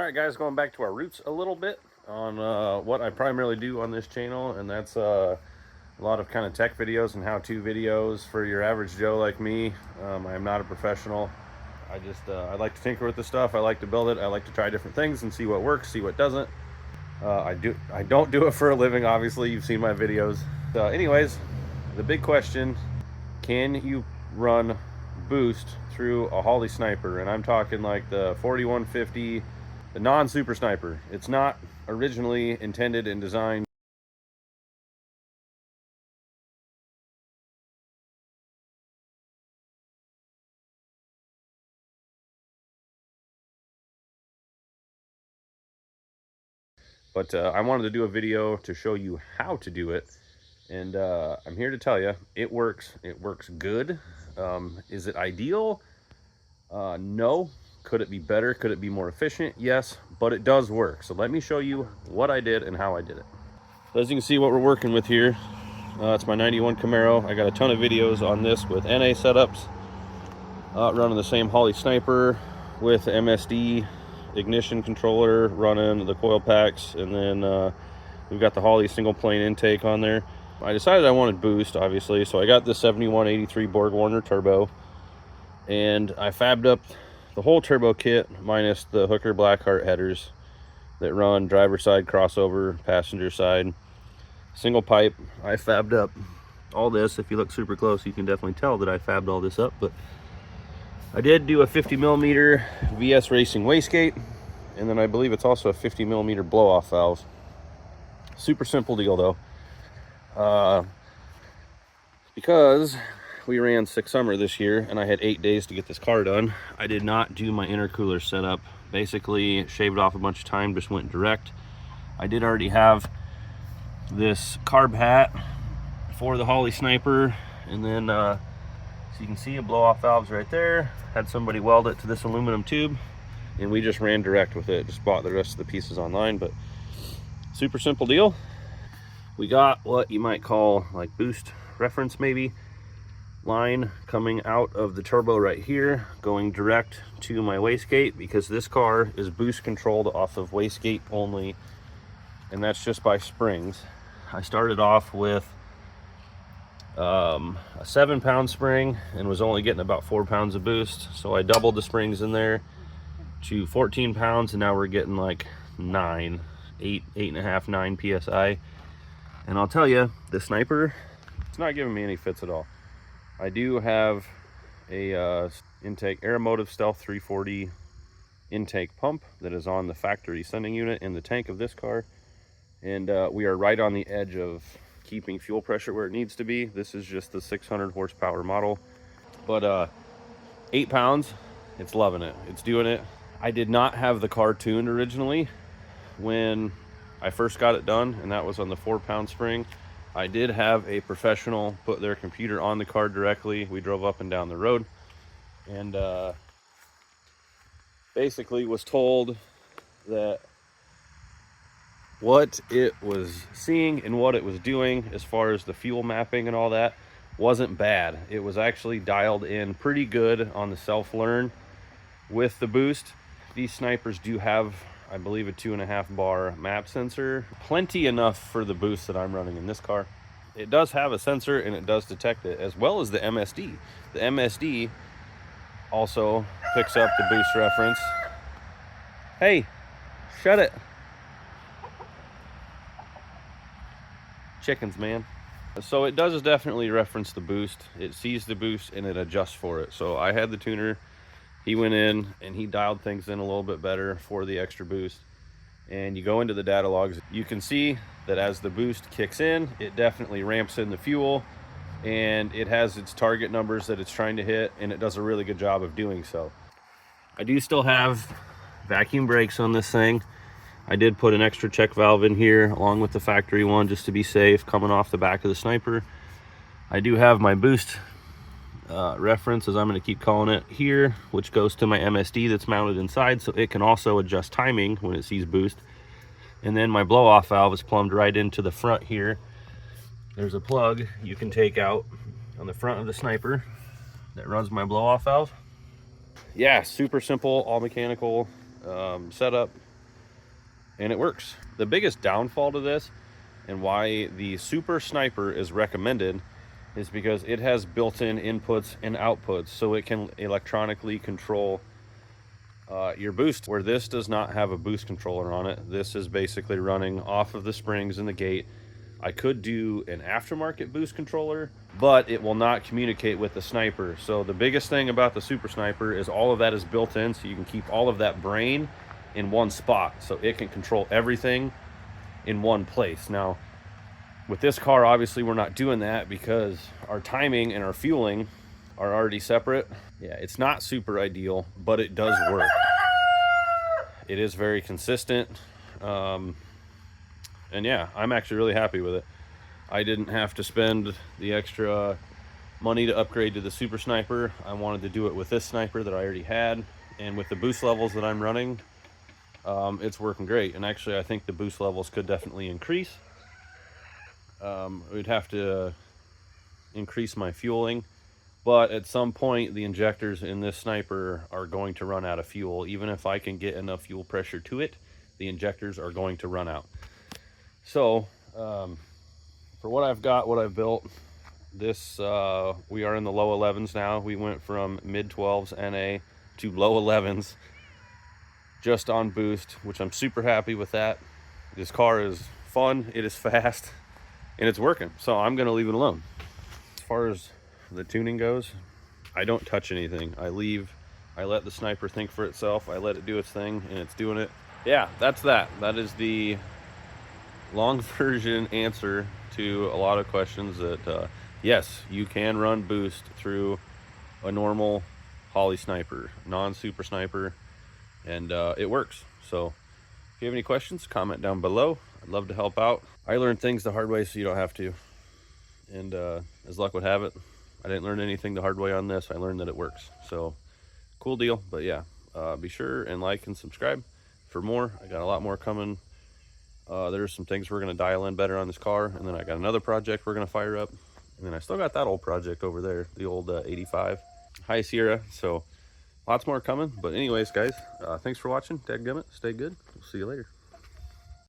Alright guys, going back to our roots a little bit on what I primarily do on this channel, and that's a lot of kind of tech videos and how-to videos for your average Joe like me. I am not a professional. I like to tinker with the stuff. I like to build it. I like to try different things and see what works, see what doesn't. I don't do it for a living, obviously. You've seen my videos. Anyways, the big question, can you run boost through a Holley Sniper? And I'm talking like the 4150, the non-super sniper. It's not originally intended and designed but I wanted to do a video to show you how to do it, and I'm here to tell you it works. It works good. Is it ideal? No. Could it be better? Could it be more efficient? Yes, but it does work. So let me show you what I did and how I did it. So as you can see, what we're working with here, it's my 91 Camaro. I got a ton of videos on this with NA setups, running the same Holley Sniper with MSD ignition controller, running the coil packs, and then we've got the Holley single plane intake on there. I decided I wanted boost, obviously, so I got the 7183 Borg Warner turbo, and I fabbed up the whole turbo kit minus the Hooker Blackheart headers that run driver side, crossover, passenger side, single pipe. I fabbed up all this. If you look super close, you can definitely tell that I fabbed all this up, but I did do a 50mm VS Racing wastegate, and then I believe it's also a 50mm blow-off valve. Super simple deal though, because we ran 6 summer this year and I had 8 days to get this car done. I did not do my intercooler setup. Basically shaved off a bunch of time, just went direct. I did already have this carb hat for the Holley Sniper, and then so you can see a blow-off valves right there. Had somebody weld it to this aluminum tube, and we just ran direct with it. Just bought the rest of the pieces online, but super simple deal. We got what you might call like boost reference maybe line coming out of the turbo right here, going direct to my wastegate, because this car is boost controlled off of wastegate only, and that's just by springs. I started off with a 7-pound spring and was only getting about 4 pounds of boost, so I doubled the springs in there to 14 pounds, and now we're getting like 8.5, 9 psi. And I'll tell you, the Sniper, it's not giving me any fits at all. I do have a intake Aeromotive Stealth 340 intake pump that is on the factory sending unit in the tank of this car, and we are right on the edge of keeping fuel pressure where it needs to be. This is just the 600 horsepower model, but 8 pounds, it's loving it, it's doing it. I did not have the car tuned originally when I first got it done, and that was on the 4-pound spring. I did have a professional put their computer on the car directly. We drove up and down the road, and basically was told that what it was seeing and what it was doing as far as the fuel mapping and all that wasn't bad. It was actually dialed in pretty good on the self-learn with the boost. These Snipers do have, I believe, a 2.5 bar map sensor. Plenty enough for the boost that I'm running in this car. It does have a sensor and it does detect it, as well as the MSD. The MSD also picks up the boost reference. Hey, shut it. Chickens, man. So it does definitely reference the boost. It sees the boost and it adjusts for it. So I had the tuner, he went in and he dialed things in a little bit better for the extra boost. And you go into the data logs, you can see that as the boost kicks in, it definitely ramps in the fuel, and it has its target numbers that it's trying to hit, and it does a really good job of doing so. I do still have vacuum brakes on this thing. I did put an extra check valve in here along with the factory one just to be safe, coming off the back of the Sniper. I do have my boost reference, as I'm going to keep calling it, here, which goes to my MSD that's mounted inside, so it can also adjust timing when it sees boost. And then my blow-off valve is plumbed right into the front here. There's a plug you can take out on the front of the Sniper that runs my blow-off valve. Yeah, super simple, all mechanical setup. and it works. The biggest downfall to this and why the Super Sniper is recommended is because it has built-in inputs and outputs, so it can electronically control your boost, where this does not have a boost controller on it. This is basically running off of the springs in the gate. I could do an aftermarket boost controller, but it will not communicate with the Sniper. So the biggest thing about the Super Sniper is all of that is built in, so you can keep all of that brain in one spot, so it can control everything in one place. Now, with this car, obviously we're not doing that because our timing and our fueling are already separate. Yeah, it's not super ideal, but it does work. It is very consistent. And yeah, I'm actually really happy with it. I didn't have to spend the extra money to upgrade to the Super Sniper. I wanted to do it with this Sniper that I already had. And with the boost levels that I'm running, it's working great. And actually, I think the boost levels could definitely increase. We'd have to increase my fueling, but at some point the injectors in this Sniper are going to run out of fuel. Even if I can get enough fuel pressure to it, the injectors are going to run out. So for what I've got, what I've built, this we are in the low 11s now. We went from mid 12s NA to low 11s just on boost, which I'm super happy with that. This car is fun, it is fast, and it's working, so I'm gonna leave it alone. As far as the tuning goes, I don't touch anything. I let the Sniper think for itself. I let it do its thing, and it's doing it. Yeah, that's that. That is the long version answer to a lot of questions that yes, you can run boost through a normal Holley Sniper, non-Super Sniper, and it works. So if you have any questions, comment down below. I'd love to help out. I learned things the hard way, so you don't have to. And as luck would have it, I didn't learn anything the hard way on this. I learned that it works. So cool deal. But yeah, be sure and like and subscribe for more. I got a lot more coming. There's some things we're going to dial in better on this car. And then I got another project we're going to fire up. And then I still got that old project over there, the old 85 High Sierra. So lots more coming. But anyways, guys, thanks for watching. Dadgummit, stay good. We'll see you later.